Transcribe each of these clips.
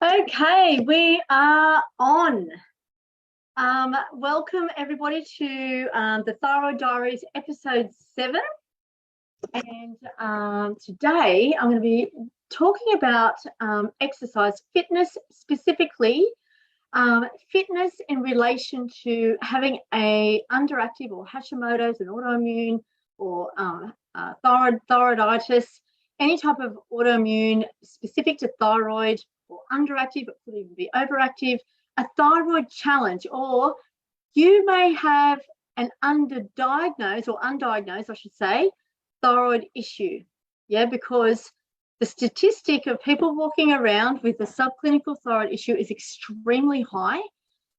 Okay, we are on. Welcome everybody to the Thyroid Diaries episode 7. And today I'm going to be talking about exercise fitness, specifically fitness in relation to having a underactive or Hashimoto's, an autoimmune, or thyroiditis, any type of autoimmune specific to thyroid, or underactive, it could even be overactive, a thyroid challenge, or you may have an underdiagnosed or undiagnosed, I should say, thyroid issue. Yeah, because the statistic of people walking around with a subclinical thyroid issue is extremely high,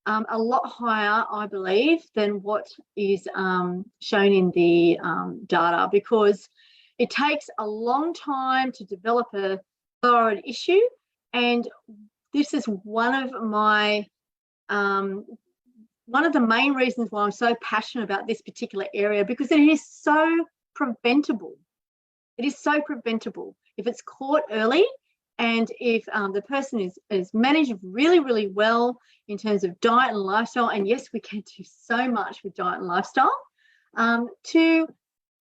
a lot higher, I believe, than what is shown in the data, because it takes a long time to develop a thyroid issue. And this is one of the main reasons why I'm so passionate about this particular area, because it is so preventable. It is so preventable if it's caught early, and if the person is managed really, really well in terms of diet and lifestyle. And yes, we can do so much with diet and lifestyle to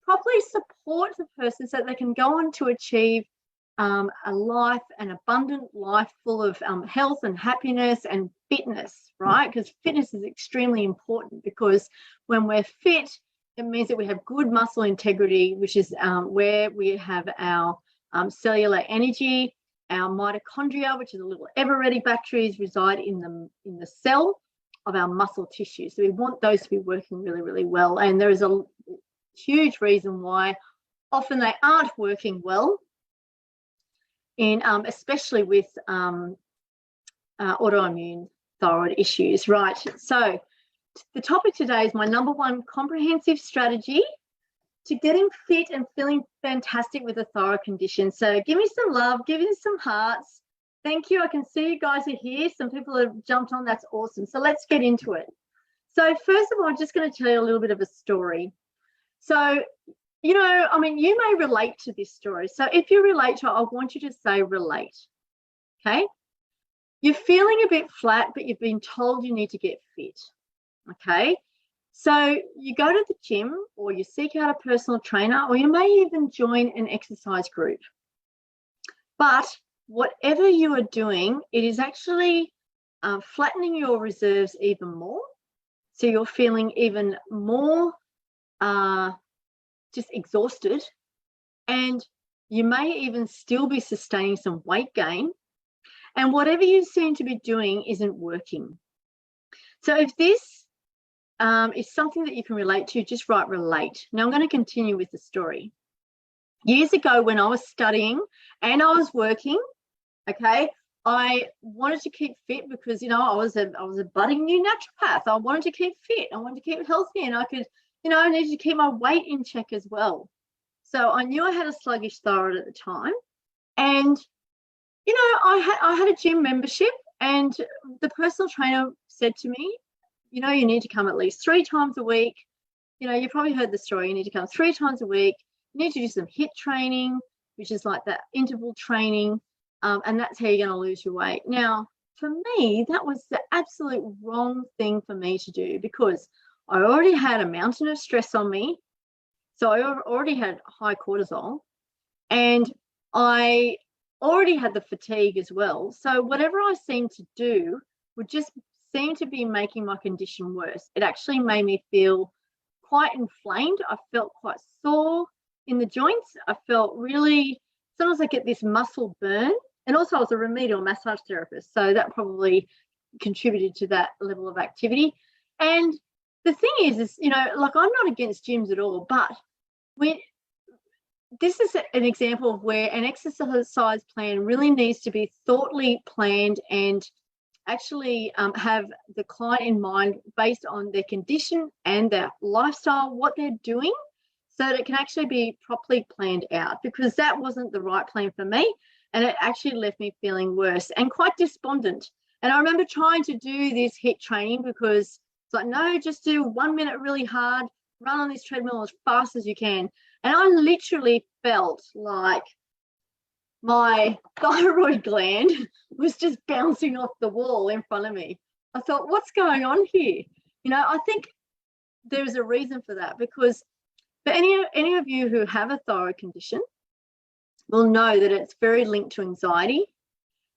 properly support the person so that they can go on to achieve a life, an abundant life full of health and happiness and fitness, right? Because fitness is extremely important, because when we're fit, it means that we have good muscle integrity, which is where we have our cellular energy, our mitochondria, which is a little ever-ready batteries, reside in the cell of our muscle tissue. So we want those to be working really, really well. And there is a huge reason why often they aren't working well, in especially with autoimmune thyroid issues, right? So the topic today is my number one comprehensive strategy to getting fit and feeling fantastic with a thyroid condition. So give me some love, give me some hearts. Thank you. I can see you guys are here. Some people have jumped on. That's awesome. So let's get into it. So first of all, I'm just going to tell you a little bit of a story. So, you may relate to this story. So if you relate to it, I want you to say relate. Okay? You're feeling a bit flat, but you've been told you need to get fit. Okay? So you go to the gym, or you seek out a personal trainer, or you may even join an exercise group. But whatever you are doing, it is actually flattening your reserves even more. So you're feeling even more just exhausted, and you may even still be sustaining some weight gain, and whatever you seem to be doing isn't working. So if this is something that you can relate to, just write relate. Now I'm going to continue with the story. Years ago, when I was studying and I was working, okay, I wanted to keep fit because, I was a budding new naturopath. I wanted to keep fit. I wanted to keep healthy, and I could, I needed to keep my weight in check as well. So I knew I had a sluggish thyroid at the time, and I had a gym membership, and the personal trainer said to me, you need to come at least 3 times a week. You probably heard the story. You need to come 3 times a week. You need to do some HIIT training, which is like that interval training, and that's how you're going to lose your weight. Now, for me, that was the absolute wrong thing for me to do, because I already had a mountain of stress on me. So I already had high cortisol, and I already had the fatigue as well. So whatever I seemed to do would just seem to be making my condition worse. It actually made me feel quite inflamed. I felt quite sore in the joints. I felt really, sometimes I get this muscle burn. And also I was a remedial massage therapist, so that probably contributed to that level of activity. And the thing is, I'm not against gyms at all, but this is an example of where an exercise plan really needs to be thoughtfully planned, and actually have the client in mind based on their condition and their lifestyle, what they're doing, so that it can actually be properly planned out, because that wasn't the right plan for me, and it actually left me feeling worse and quite despondent. And I remember trying to do this HIIT training, because it's like, no, just do 1 minute really hard, run on this treadmill as fast as you can. And I literally felt like my thyroid gland was just bouncing off the wall in front of me. I thought, what's going on here? You know, I think there's a reason for that, because for any of you who have a thyroid condition will know that it's very linked to anxiety.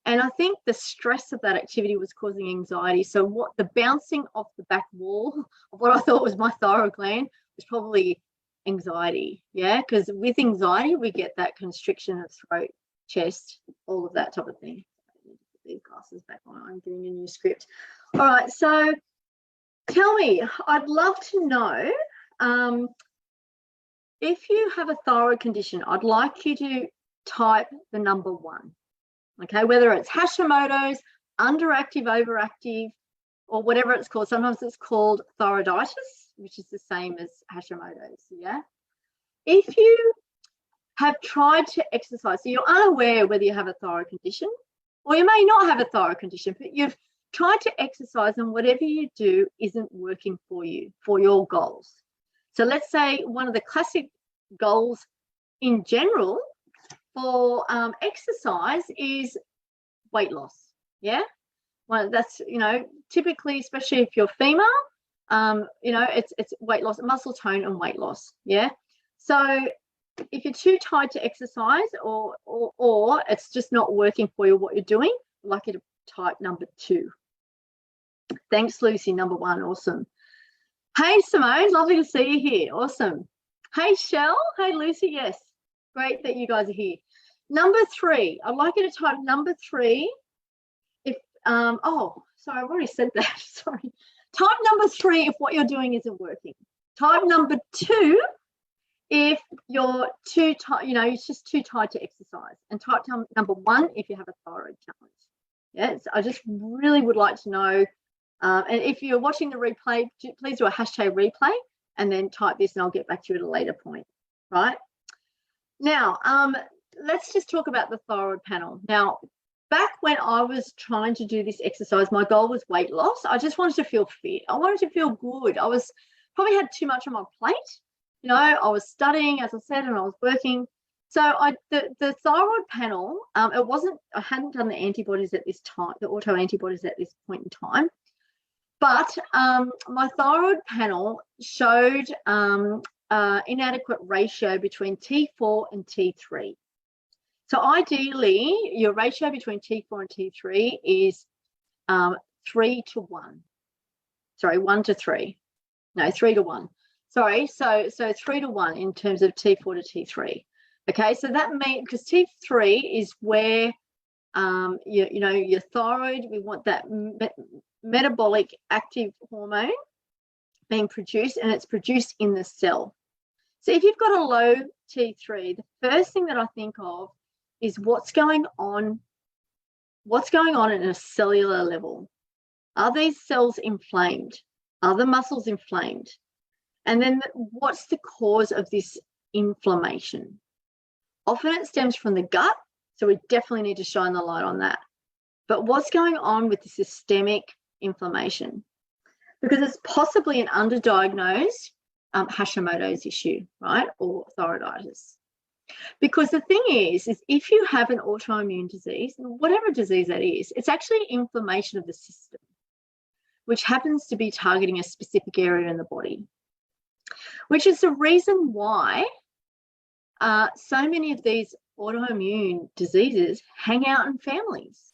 And I think the stress of that activity was causing anxiety. So what the bouncing off the back wall of what I thought was my thyroid gland was probably anxiety. Yeah, because with anxiety, we get that constriction of throat, chest, all of that type of thing. Put these glasses back on. I'm getting a new script. All right, so tell me, I'd love to know, if you have a thyroid condition, I'd like you to type the number 1. Okay, whether it's Hashimoto's, underactive, overactive, or whatever it's called. Sometimes it's called thyroiditis, which is the same as Hashimoto's. Yeah. If you have tried to exercise, so you're unaware whether you have a thyroid condition, or you may not have a thyroid condition, but you've tried to exercise and whatever you do isn't working for you, for your goals. So let's say one of the classic goals in general for exercise is weight loss. Yeah. Well, that's, you know, typically, especially if you're female, you know, it's weight loss, muscle tone and weight loss. Yeah. So if you're too tired to exercise or it's just not working for you, what you're doing, I'd like you to type number 2. Thanks, Lucy. Number 1. Awesome. Hey, Simone. Lovely to see you here. Awesome. Hey, Shell. Hey, Lucy. Yes. Great that you guys are here. Number 3. I'd like you to type number 3. If oh, sorry, I've already said that. Sorry. Type number 3 if what you're doing isn't working. Type number 2 if you're too tired, you know, it's just too tired to exercise. And type number 1 if you have a thyroid challenge. Yes, I just really would like to know. And if you're watching the replay, please do a hashtag replay and then type this, and I'll get back to you at a later point. Right now, let's just talk about the thyroid panel. Now, back when I was trying to do this exercise, my goal was weight loss. I just wanted to feel fit. I wanted to feel good. I was probably had too much on my plate. You know, I was studying, as I said, and I was working. So the thyroid panel, it wasn't, I hadn't done the antibodies at this time, the auto antibodies at this point in time. But my thyroid panel showed inadequate ratio between T4 and T3. So ideally, your ratio between T4 and T3 is 3 to 1. Sorry, 1 to 3. No, 3 to 1. Sorry, so 3 to 1 in terms of T4 to T3. Okay, so that means, because T3 is where you know, your thyroid, we want that metabolic active hormone being produced, and it's produced in the cell. So if you've got a low T3, the first thing that I think of is what's going on at a cellular level. Are these cells inflamed? Are the muscles inflamed? And then what's the cause of this inflammation? Often it stems from the gut, so we definitely need to shine the light on that. But what's going on with the systemic inflammation? Because it's possibly an underdiagnosed Hashimoto's issue, right, or thyroiditis. Because the thing is if you have an autoimmune disease, whatever disease that is, it's actually inflammation of the system, which happens to be targeting a specific area in the body, which is the reason why so many of these autoimmune diseases hang out in families.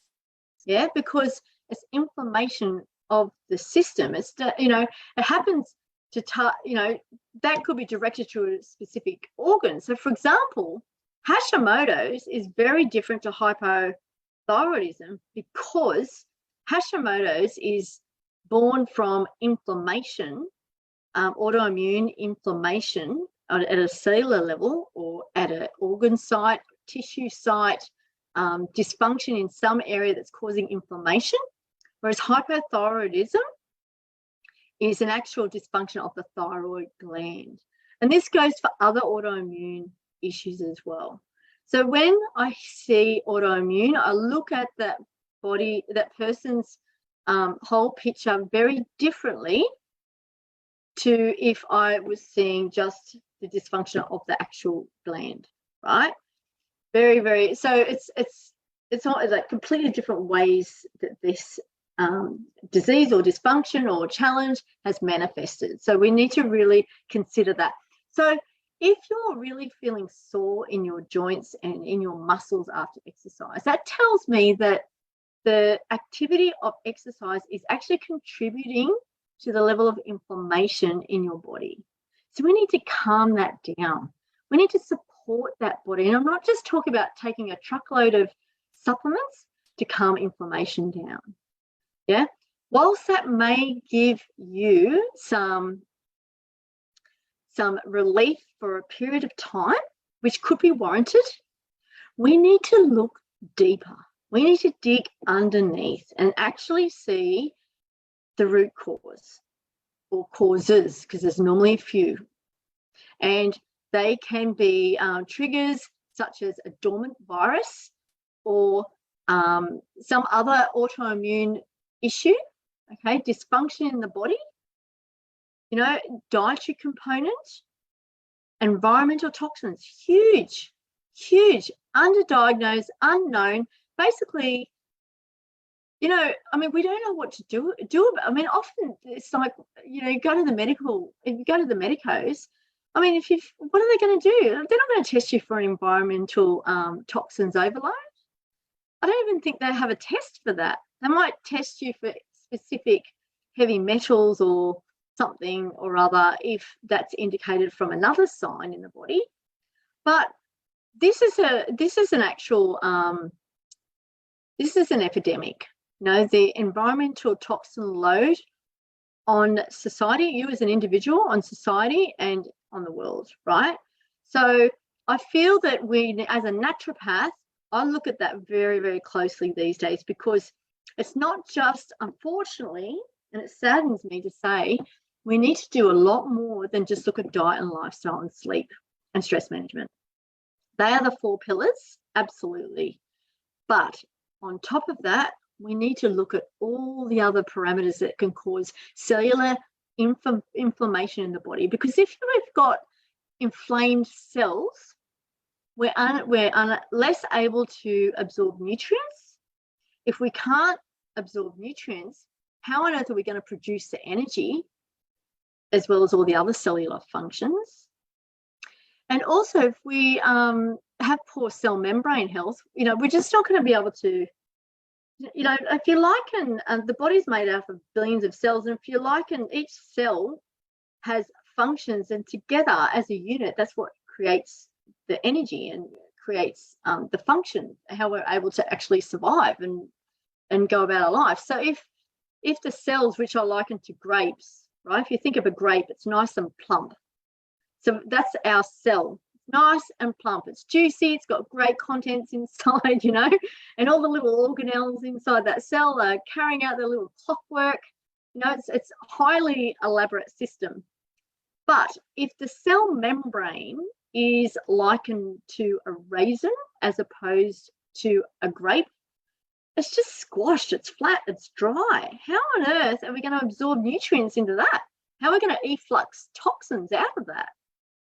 Yeah, because it's inflammation of the system. It's, you know, it happens to, you know, that could be directed to a specific organ. So, for example, Hashimoto's is very different to hypothyroidism because Hashimoto's is born from inflammation, autoimmune inflammation at a cellular level or at an organ site, tissue site, dysfunction in some area that's causing inflammation, whereas hypothyroidism is an actual dysfunction of the thyroid gland. And this goes for other autoimmune issues as well. So when I see autoimmune, I look at that body, that person's whole picture very differently to if I was seeing just the dysfunction of the actual gland, right? Very, very. So it's not like completely different ways that this disease or dysfunction or challenge has manifested. So we need to really consider that. So if you're really feeling sore in your joints and in your muscles after exercise, that tells me that the activity of exercise is actually contributing to the level of inflammation in your body. So we need to calm that down. We need to support that body. And I'm not just talking about taking a truckload of supplements to calm inflammation down. Yeah. Whilst that may give you some relief for a period of time, which could be warranted, we need to look deeper. We need to dig underneath and actually see the root cause or causes, because there's normally a few. And they can be triggers such as a dormant virus or some other autoimmune issue, okay, dysfunction in the body, dietary component, environmental toxins, huge, underdiagnosed, unknown. Basically, we don't know what to do. Often it's like, you go to the medical, if you go to the medicos, what are they going to do? They're not going to test you for an environmental toxins overload. I don't even think they have a test for that. They might test you for specific heavy metals or something or other if that's indicated from another sign in the body. But this is an epidemic. The environmental toxin load on society, you as an individual, on society, and on the world, right? So I feel that we, as a naturopath, I look at that very, very closely these days, because it's not just, unfortunately, and it saddens me to say, we need to do a lot more than just look at diet and lifestyle and sleep and stress management. They are the 4 pillars, absolutely. But on top of that, we need to look at all the other parameters that can cause cellular inflammation in the body. Because if we've got inflamed cells, we're less able to absorb nutrients. If we can't absorb nutrients, how on earth are we going to produce the energy as well as all the other cellular functions? And also, if we have poor cell membrane health, we're just not going to be able to, if you liken, the body's made up of billions of cells, and if you liken, each cell has functions, and together as a unit, that's what creates the energy and creates the function, how we're able to actually survive and go about our life. So if the cells, which are likened to grapes, right? If you think of a grape, it's nice and plump. So that's our cell. Nice and plump. It's juicy. It's got great contents inside, and all the little organelles inside that cell are carrying out their little clockwork. It's a highly elaborate system. But if the cell membrane is likened to a raisin as opposed to a grape, it's just squashed, it's flat, it's dry. How on earth are we going to absorb nutrients into that? How are we going to efflux toxins out of that?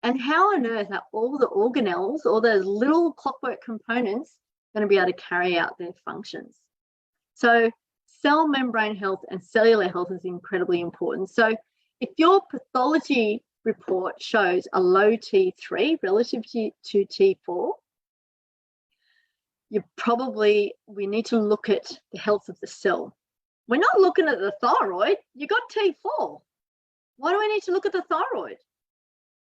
And how on earth are all the organelles, all those little clockwork components, going to be able to carry out their functions? So cell membrane health and cellular health is incredibly important. So if your pathology report shows a low T3 relative to T4, we need to look at the health of the cell. We're not looking at the thyroid. You got T4. Why do we need to look at the thyroid?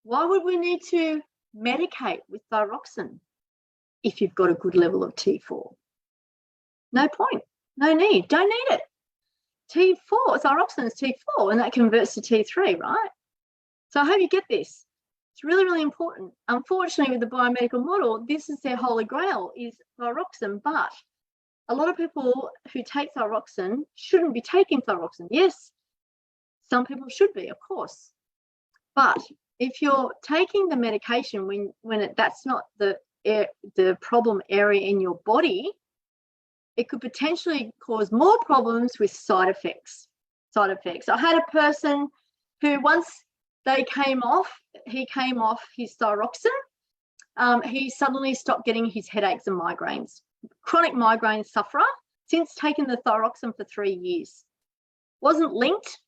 Why would we need to medicate with thyroxine if you've got a good level of T4? No point. No need. Don't need it. T4, thyroxine is T4, and that converts to T3, right? So I hope you get this. It's really, really important. Unfortunately, with the biomedical model, this is their holy grail, is thyroxine. But a lot of people who take thyroxine shouldn't be taking thyroxine. Yes, some people should be, of course. But if you're taking the medication when that's not the problem area in your body, it could potentially cause more problems with side effects. I had a person who, once he came off his thyroxine, he suddenly stopped getting his headaches and migraines. Chronic migraine sufferer since taking the thyroxine for 3 years. Wasn't linked.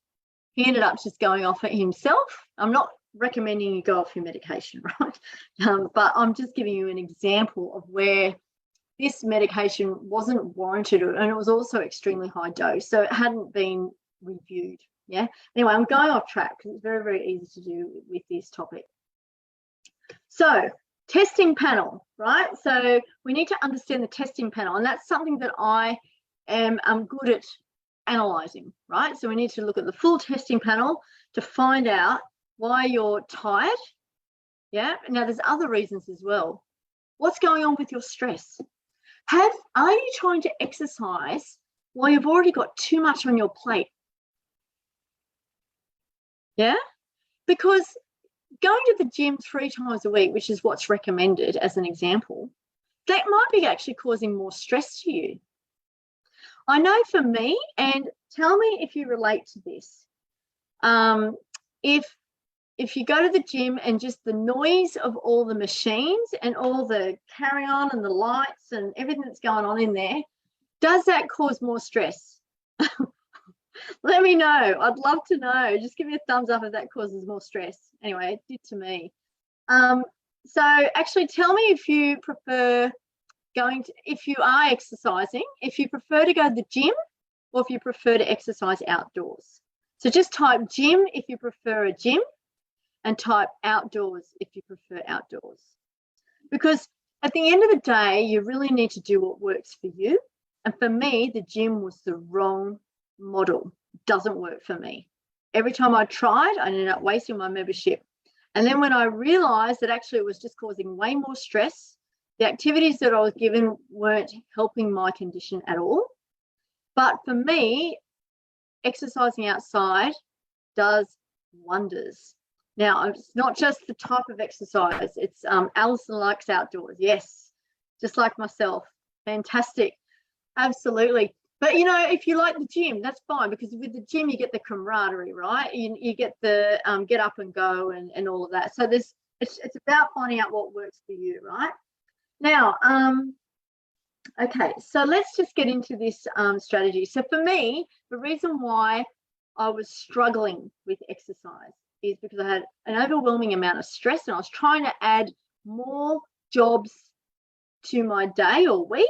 He ended up just going off it himself. I'm not recommending you go off your medication, right? But I'm just giving you an example of where this medication wasn't warranted, and it was also extremely high dose, so it hadn't been reviewed. Yeah. Anyway, I'm going off track because it's very, very easy to do with this topic. So, testing panel, right? So we need to understand the testing panel, and that's something that I'm good at analyzing, right? So we need to look at the full testing panel to find out why you're tired. Yeah. Now there's other reasons as well. What's going on with your stress? Are you trying to exercise while you've already got too much on your plate? Yeah. Because going to the gym 3 times a week, which is what's recommended as an example, that might be actually causing more stress to you. I know for me, and tell me if you relate to this. If you go to the gym and just the noise of all the machines and all the carry on and the lights and everything that's going on in there, does that cause more stress? Let me know. I'd love to know. Just give me a thumbs up if that causes more stress. Anyway, it did to me. So actually tell me if you prefer if you are exercising, if you prefer to go to the gym or if you prefer to exercise outdoors. So just type gym if you prefer a gym and type outdoors if you prefer outdoors. Because at the end of the day, you really need to do what works for you. And for me, the gym was the wrong model. It doesn't work for me. Every time I tried, I ended up wasting my membership. And then when I realized that actually it was just causing way more stress, the activities that I was given weren't helping my condition at all. But for me, exercising outside does wonders. Now, it's not just the type of exercise. It's Alison likes outdoors. Yes, just like myself. Fantastic. Absolutely. But, you know, if you like the gym, that's fine, because with the gym, you get the camaraderie, right? You get the get up and go and all of that. So it's about finding out what works for you, right? Now, okay, so let's just get into this strategy. So for me, the reason why I was struggling with exercise is because I had an overwhelming amount of stress and I was trying to add more jobs to my day or week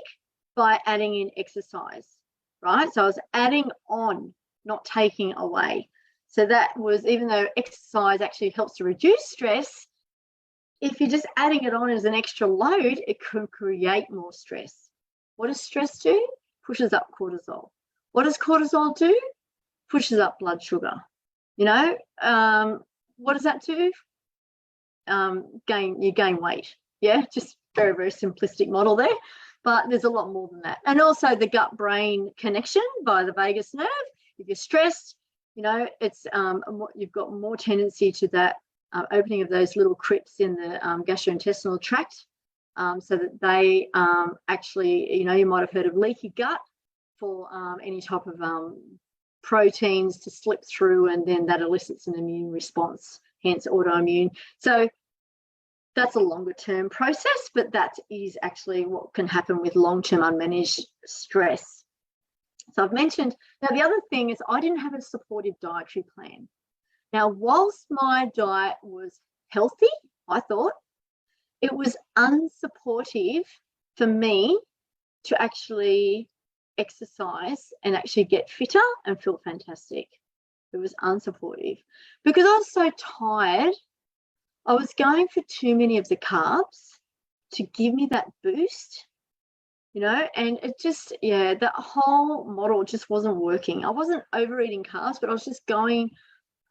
by adding in exercise, right? So I was adding on, not taking away. So that was, even though exercise actually helps to reduce stress, if you're just adding it on as an extra load, it can create more stress. What does stress do? Pushes up cortisol. What does cortisol do? Pushes up blood sugar. You know, what does that do? You gain weight. Yeah, just very, very simplistic model there. But there's a lot more than that. And also the gut-brain connection by the vagus nerve. If you're stressed, you know, it's you've got more tendency to that opening of those little crypts in the gastrointestinal tract, so that they actually, you know, you might have heard of leaky gut for any type of proteins to slip through, and then that elicits an immune response, hence autoimmune. So that's a longer term process, but that is actually what can happen with long-term unmanaged stress. So I've mentioned, now the other thing is I didn't have a supportive dietary plan. Now, whilst my diet was healthy, I thought, it was unsupportive for me to actually exercise and actually get fitter and feel fantastic. It was unsupportive because I was so tired. I was going for too many of the carbs to give me that boost, you know, and it just, yeah, that whole model just wasn't working. I wasn't overeating carbs, but I was just going,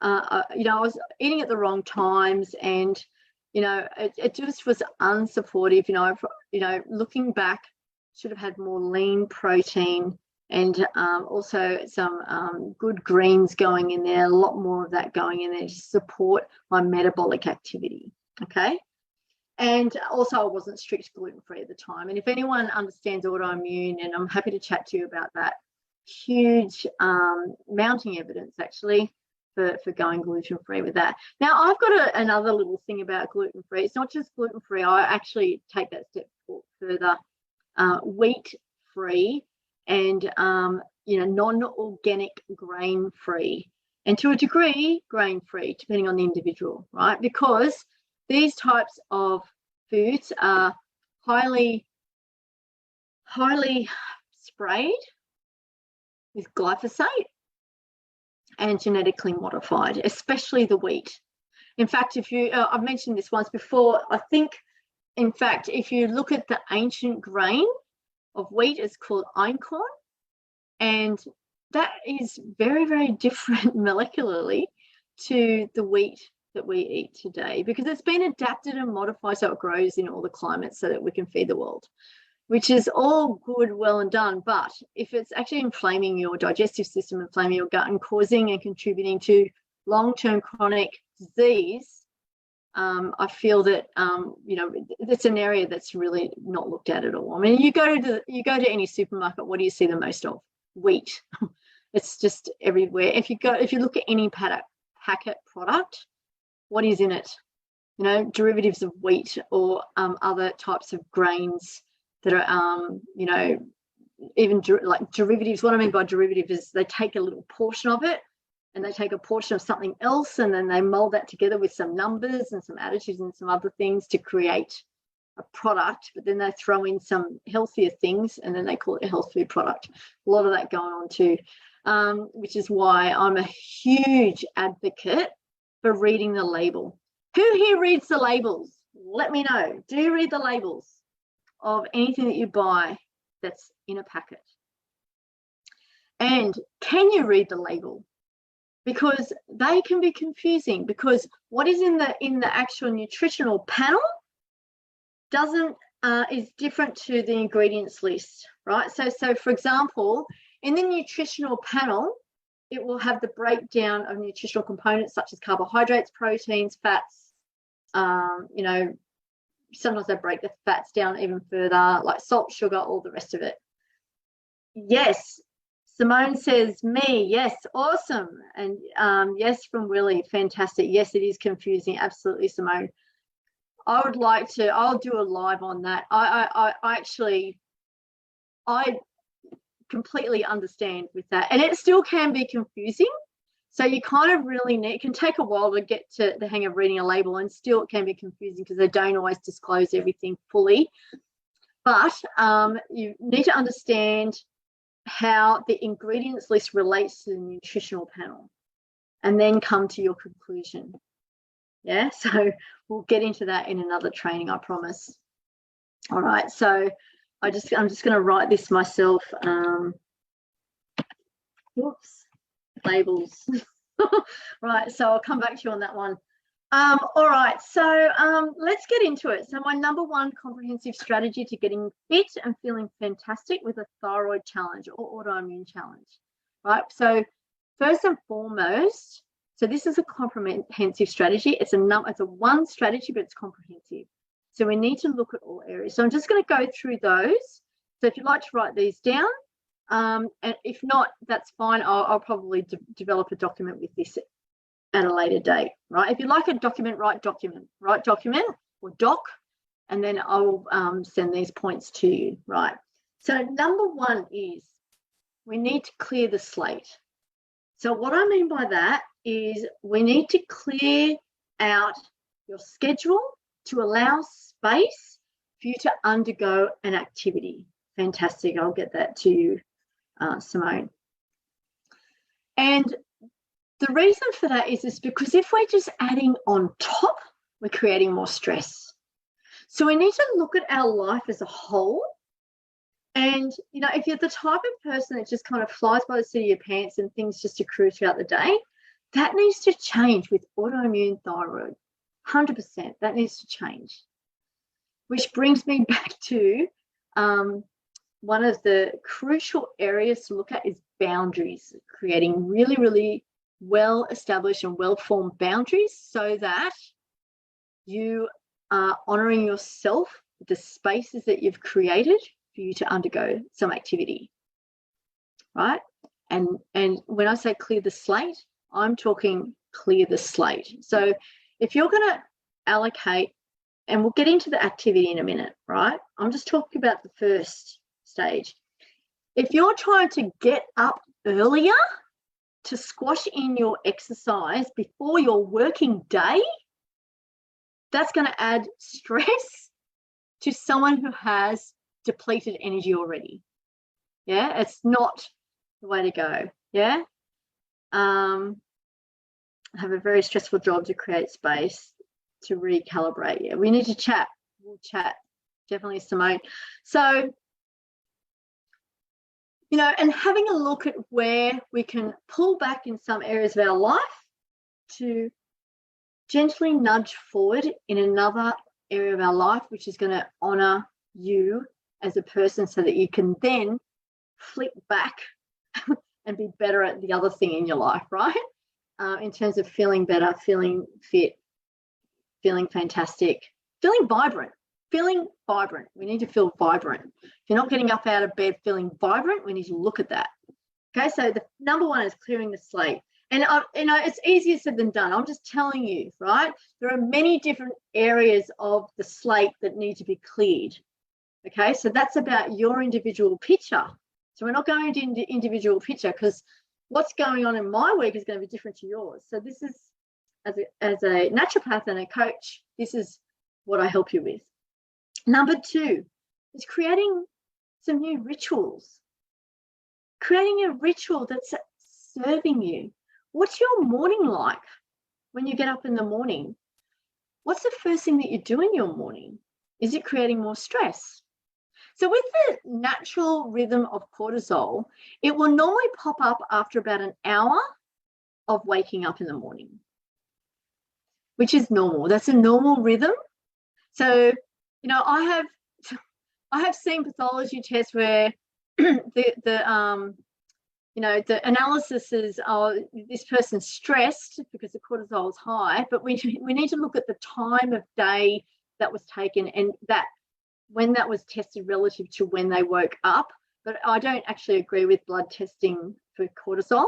you know, I was eating at the wrong times, and, you know, it just was unsupportive. You know, looking back, should have had more lean protein and also some good greens going in there, a lot more of that going in there to support my metabolic activity, okay? And also I wasn't strict gluten-free at the time. And if anyone understands autoimmune, and I'm happy to chat to you about that, huge mounting evidence actually for going gluten-free with that. Now, I've got another little thing about gluten-free. It's not just gluten-free. I actually take that step further, wheat-free and, non-organic grain-free, and to a degree, grain-free, depending on the individual, right? Because these types of foods are highly sprayed with glyphosate and genetically modified, especially the wheat. In fact, if you, I've mentioned this once before, I think, in fact, if you look at the ancient grain of wheat, it's called einkorn, and that is very, very different molecularly to the wheat that we eat today, because it's been adapted and modified so it grows in all the climates so that we can feed the world, which is all good, well and done. But if it's actually inflaming your digestive system, inflaming your gut and causing and contributing to long-term chronic disease, I feel that, it's an area that's really not looked at all. I mean, you go to any supermarket, what do you see the most of? Wheat. It's just everywhere. If you look at any packet product, what is in it? Derivatives of wheat or other types of grains that are, even like derivatives. What I mean by derivative is they take a little portion of it and they take a portion of something else and then they mold that together with some numbers and some additives and some other things to create a product, but then they throw in some healthier things and then they call it a health food product. A lot of that going on too, which is why I'm a huge advocate for reading the label. Who here reads the labels? Let me know. Do you read the labels of anything that you buy that's in a packet? And can you read the label? Because they can be confusing, because what is in the actual nutritional panel is different to the ingredients list, right? So for example, in the nutritional panel, it will have the breakdown of nutritional components such as carbohydrates, proteins, fats. Sometimes they break the fats down even further, like salt, sugar, all the rest of it. Yes, Simone says me. Yes, awesome. And yes from Willie, fantastic. Yes, it is confusing. Absolutely, Simone. I'll do a live on that. I completely understand with that. And it still can be confusing. So you kind of really it can take a while to get to the hang of reading a label, and still it can be confusing because they don't always disclose everything fully. But you need to understand how the ingredients list relates to the nutritional panel and then come to your conclusion. Yeah, so we'll get into that in another training, I promise. All right, so I'm just going to write this myself. Labels. Right, so I'll come back to you on that one. All right, so let's get into it. So my number one comprehensive strategy to getting fit and feeling fantastic with a thyroid challenge or autoimmune challenge, right? So first and foremost, so this is a comprehensive strategy. It's a one strategy, but it's comprehensive. So we need to look at all areas. So I'm just going to go through those. So if you'd like to write these down, and if not, that's fine. I'll probably develop a document with this at a later date, right? If you like a document, write document or doc, and then I'll send these points to you, right? So number one is we need to clear the slate. So what I mean by that is we need to clear out your schedule to allow space for you to undergo an activity. Fantastic. I'll get that to you, Simone. And the reason for that is because if we're just adding on top, we're creating more stress. So we need to look at our life as a whole. And, if you're the type of person that just kind of flies by the seat of your pants and things just accrue throughout the day, that needs to change with autoimmune thyroid. 100%. That needs to change. Which brings me back to one of the crucial areas to look at is boundaries, creating really, really well-established and well-formed boundaries so that you are honouring yourself with the spaces that you've created for you to undergo some activity, right? And when I say clear the slate, I'm talking clear the slate. So if you're going to allocate, and we'll get into the activity in a minute, right? I'm just talking about the first stage. If you're trying to get up earlier to squash in your exercise before your working day, that's going to add stress to someone who has depleted energy already. Yeah, it's not the way to go. Yeah. Have a very stressful job to create space to recalibrate. Yeah, we need to chat. We'll chat. Definitely, Simone. So, you know, and having a look at where we can pull back in some areas of our life to gently nudge forward in another area of our life, which is going to honor you as a person, so that you can then flip back and be better at the other thing in your life, right? In terms of feeling better, feeling fit, feeling fantastic, feeling vibrant. We need to feel vibrant. If you're not getting up out of bed feeling vibrant, we need to look at that. Okay, so the number one is clearing the slate. And you know, it's easier said than done. I'm just telling you, right? There are many different areas of the slate that need to be cleared. Okay, so that's about your individual picture. So we're not going into individual picture, because what's going on in my week is going to be different to yours. So this is, as a naturopath and a coach, this is what I help you with. Number two is creating some new rituals. Creating a ritual that's serving you. What's your morning like when you get up in the morning? What's the first thing that you do in your morning? Is it creating more stress? So with the natural rhythm of cortisol, it will normally pop up after about an hour of waking up in the morning, which is normal. That's a normal rhythm. So, you know, I have seen pathology tests where the analysis is, oh, this person's stressed because the cortisol is high, but we need to look at the time of day that was taken and that when that was tested relative to when they woke up. But I don't actually agree with blood testing for cortisol.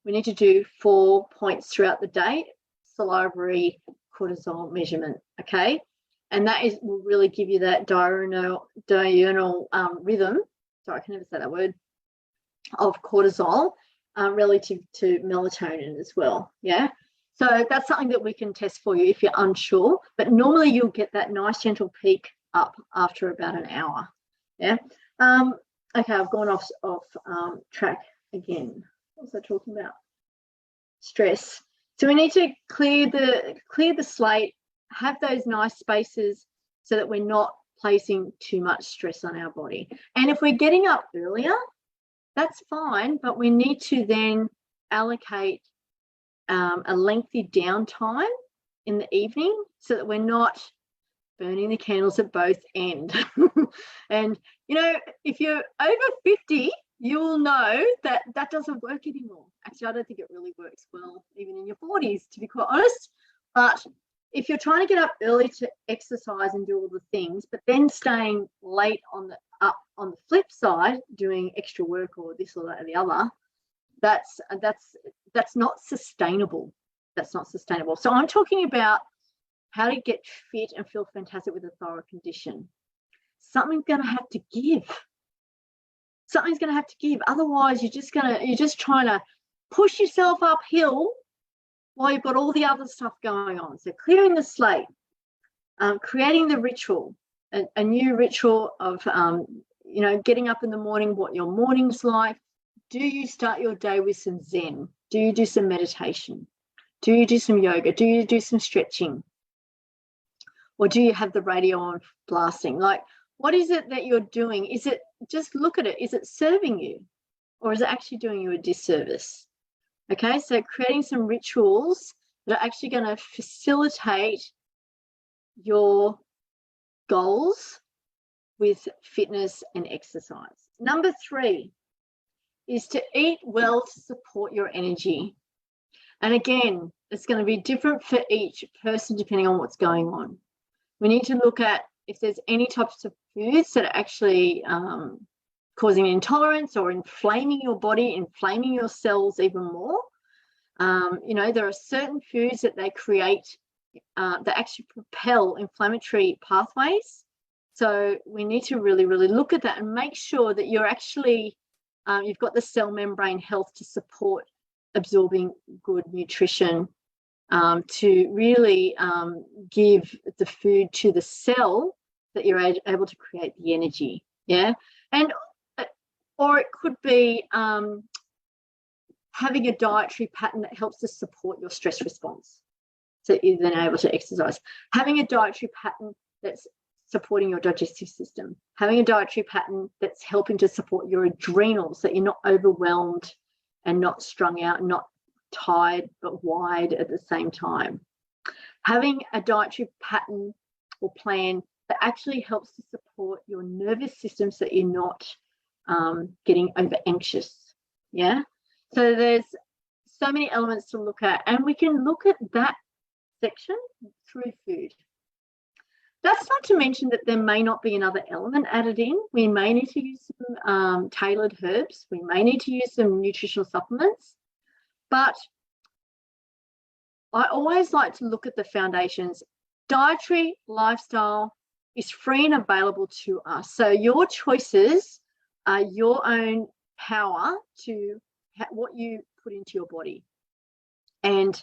We need to do 4 points throughout the day, salivary cortisol measurement, okay? And that will really give you that diurnal rhythm, sorry, I can never say that word, of cortisol relative to melatonin as well, yeah? So that's something that we can test for you if you're unsure, but normally you'll get that nice gentle peak up after about an hour, yeah? Okay, I've gone off track again. What was I talking about? Stress. So we need to clear the slate, have those nice spaces so that we're not placing too much stress on our body. And if we're getting up earlier, that's fine, but we need to then allocate a lengthy downtime in the evening so that we're not burning the candles at both ends. And, you know, if you're over 50, you'll know that that doesn't work anymore. Actually, I don't think it really works well, even in your 40s, to be quite honest. But if you're trying to get up early to exercise and do all the things, but then staying late on the flip side, doing extra work or this or that or the other, that's not sustainable. That's not sustainable. So I'm talking about how to get fit and feel fantastic with a thyroid condition. Something's going to have to give. Something's going to have to give. Otherwise, you're just trying to push yourself uphill while you've got all the other stuff going on. So clearing the slate, creating the ritual, a new ritual of, getting up in the morning, what your morning's like. Do you start your day with some Zen? Do you do some meditation? Do you do some yoga? Do you do some stretching? Or do you have the radio on blasting? Like, what is it that you're doing? Is it, just look at it, is it serving you? Or is it actually doing you a disservice? Okay, so creating some rituals that are actually going to facilitate your goals with fitness and exercise. Number 3 is to eat well to support your energy. And again, it's going to be different for each person depending on what's going on. We need to look at if there's any types of foods that are actually causing intolerance or inflaming your body, inflaming your cells even more. There are certain foods that they create that actually propel inflammatory pathways. So we need to really, really look at that and make sure that you're actually, you've got the cell membrane health to support absorbing good nutrition, to really give the food to the cell that you're able to create the energy. Yeah. And, or it could be having a dietary pattern that helps to support your stress response, so you're then able to exercise. Having a dietary pattern that's supporting your digestive system. Having a dietary pattern that's helping to support your adrenals, that you're not overwhelmed and not strung out, not tired but wide at the same time. Having a dietary pattern or plan that actually helps to support your nervous system so that you're not getting over anxious. Yeah. So there's so many elements to look at, and we can look at that section through food. That's not to mention that there may not be another element added in. We may need to use some tailored herbs. We may need to use some nutritional supplements. But I always like to look at the foundations. Dietary lifestyle is free and available to us. So your choices are your own power to what you put into your body. And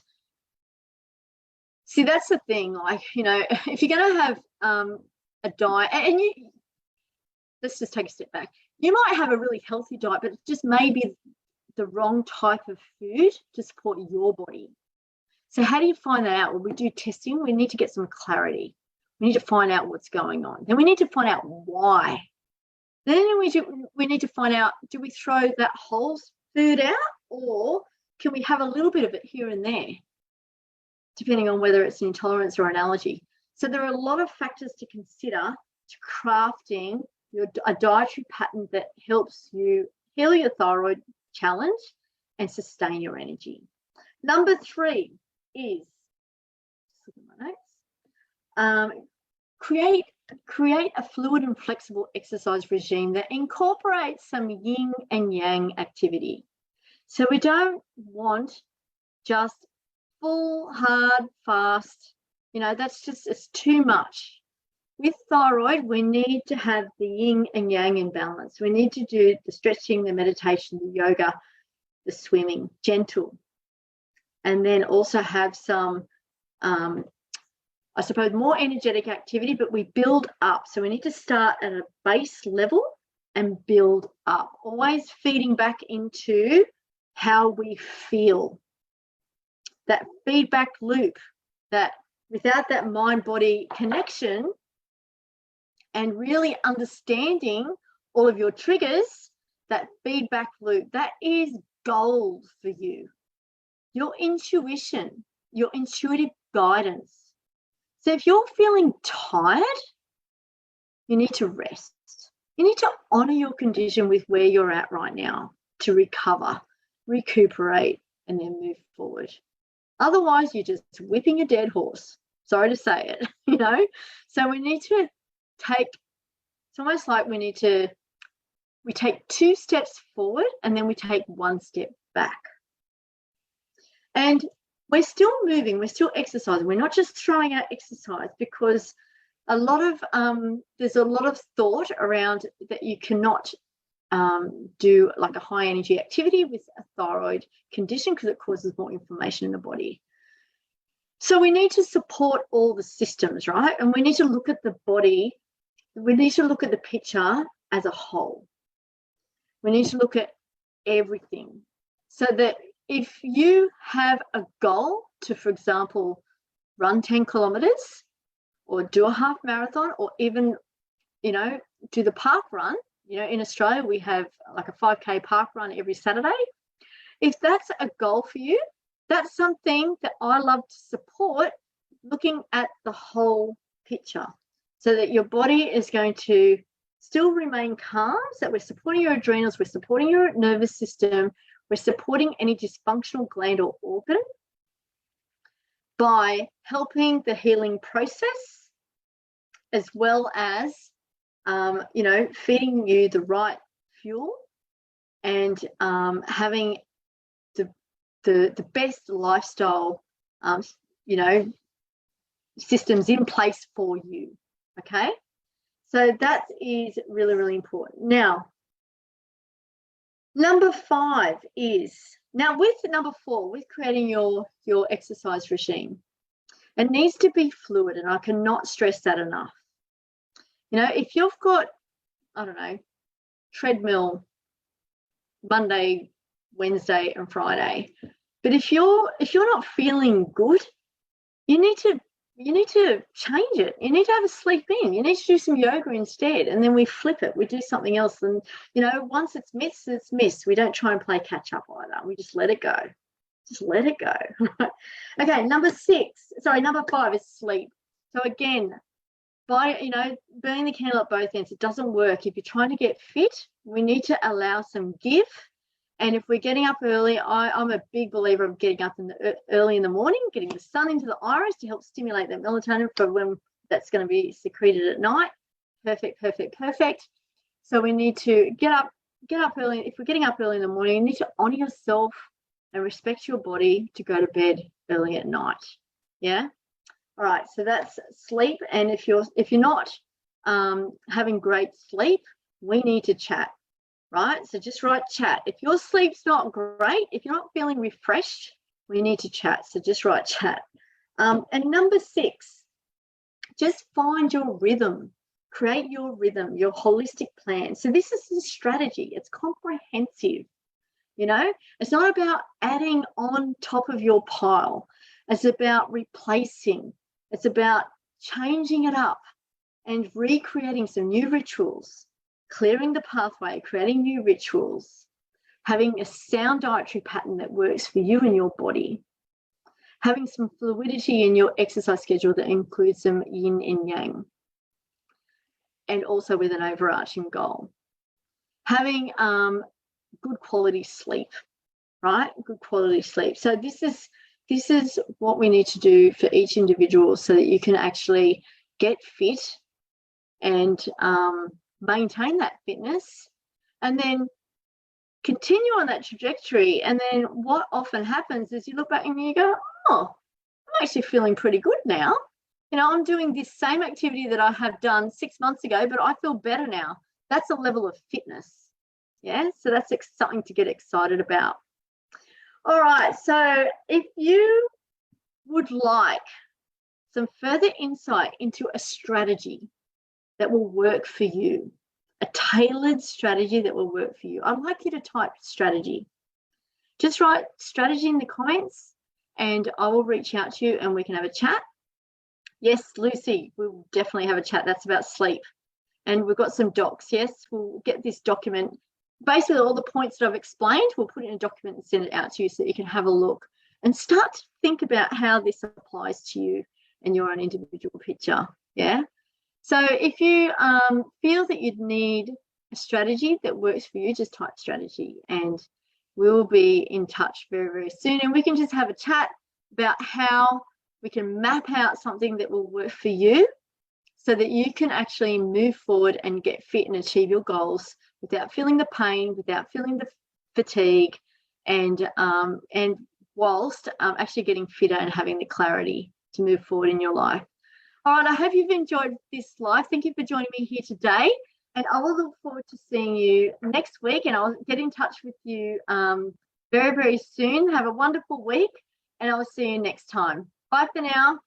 see, that's the thing. Like, if you're going to have a diet, and let's just take a step back. You might have a really healthy diet, but it just may be the wrong type of food to support your body. So how do you find that out? Well, we do testing. We need to get some clarity. We need to find out what's going on. Then we need to find out why. Then we need to find out, do we throw that whole food out, or can we have a little bit of it here and there, depending on whether it's an intolerance or an allergy? So there are a lot of factors to consider to crafting a dietary pattern that helps you heal your thyroid challenge and sustain your energy. Number 3 is, just look at my notes, create a fluid and flexible exercise regime that incorporates some yin and yang activity. So we don't want just full, hard, fast, it's too much. With thyroid, we need to have the yin and yang in balance. We need to do the stretching, the meditation, the yoga, the swimming, gentle. And then also have some, I suppose, more energetic activity, but we build up. So we need to start at a base level and build up, always feeding back into how we feel. That feedback loop, that without that mind-body connection and really understanding all of your triggers, that feedback loop, that is gold for you. Your intuition, your intuitive guidance. So if you're feeling tired, you need to rest. You need to honor your condition with where you're at right now to recover, recuperate, and then move forward. Otherwise, you're just whipping a dead horse. Sorry to say it, So we need to it's almost like we take 2 steps forward and then we take 1 step back. And we're still moving, we're still exercising. We're not just throwing out exercise, because there's a lot of thought around that you cannot do like a high energy activity with a thyroid condition because it causes more inflammation in the body. So we need to support all the systems, right? And we need to look at the body. We need to look at the picture as a whole. We need to look at everything, so that if you have a goal to, for example, run 10 kilometers or do a half marathon, or even, do the park run, in Australia, we have like a 5K park run every Saturday. If that's a goal for you, that's something that I love to support, looking at the whole picture, so that your body is going to still remain calm, so that we're supporting your adrenals, we're supporting your nervous system, we're supporting any dysfunctional gland or organ by helping the healing process, as well as, feeding you the right fuel and having the best lifestyle, systems in place for you. Okay, so that is really, really important. Now, number 5 is, now with number 4, with creating your exercise regime, it needs to be fluid, and I cannot stress that enough. If you've got, I don't know, treadmill Monday, Wednesday, and Friday, but if you're not feeling good, you need to change it. You need to have a sleep in. You need to do some yoga instead, and then we flip it. We do something else, and once it's missed, it's missed. We don't try and play catch up either. We just let it go. Just let it go. Okay, number 5 is sleep. So again, by burning the candle at both ends, it doesn't work. If you're trying to get fit, we need to allow some give. And if we're getting up early, I'm a big believer of getting up early in the morning, getting the sun into the iris to help stimulate that melatonin for when that's going to be secreted at night. Perfect, perfect, perfect. So we need to get up early. If we're getting up early in the morning, you need to honor yourself and respect your body to go to bed early at night. Yeah. All right. So that's sleep. And if you're not having great sleep, we need to chat. Right? So just write chat. If your sleep's not great, if you're not feeling refreshed, we need to chat. So just write chat. And number 6, just find your rhythm. Create your rhythm, your holistic plan. So this is a strategy. It's comprehensive. It's not about adding on top of your pile. It's about replacing. It's about changing it up and recreating some new rituals. Clearing the pathway, creating new rituals, having a sound dietary pattern that works for you and your body, having some fluidity in your exercise schedule that includes some yin and yang, and also with an overarching goal. Having good quality sleep, right? Good quality sleep. So this is what we need to do for each individual so that you can actually get fit and maintain that fitness, and then continue on that trajectory. And then what often happens is you look back and you go, oh, I'm actually feeling pretty good now. I'm doing this same activity that I have done 6 months ago, but I feel better now. That's a level of fitness. Yeah, so that's something to get excited about. All right, so if you would like some further insight into a strategy that will work for you, a tailored strategy that will work for you, I'd like you to type strategy. Just write strategy in the comments and I will reach out to you and we can have a chat. Yes, Lucy, we'll definitely have a chat. That's about sleep. And we've got some docs. Yes, we'll get this document. Basically, all the points that I've explained, we'll put in a document and send it out to you so that you can have a look and start to think about how this applies to you and your own individual picture. Yeah. So if you feel that you'd need a strategy that works for you, just type strategy and we'll be in touch very, very soon. And we can just have a chat about how we can map out something that will work for you so that you can actually move forward and get fit and achieve your goals without feeling the pain, without feeling the fatigue, and whilst actually getting fitter and having the clarity to move forward in your life. All right, I hope you've enjoyed this live. Thank you for joining me here today. And I will look forward to seeing you next week, and I'll get in touch with you very, very soon. Have a wonderful week, and I will see you next time. Bye for now.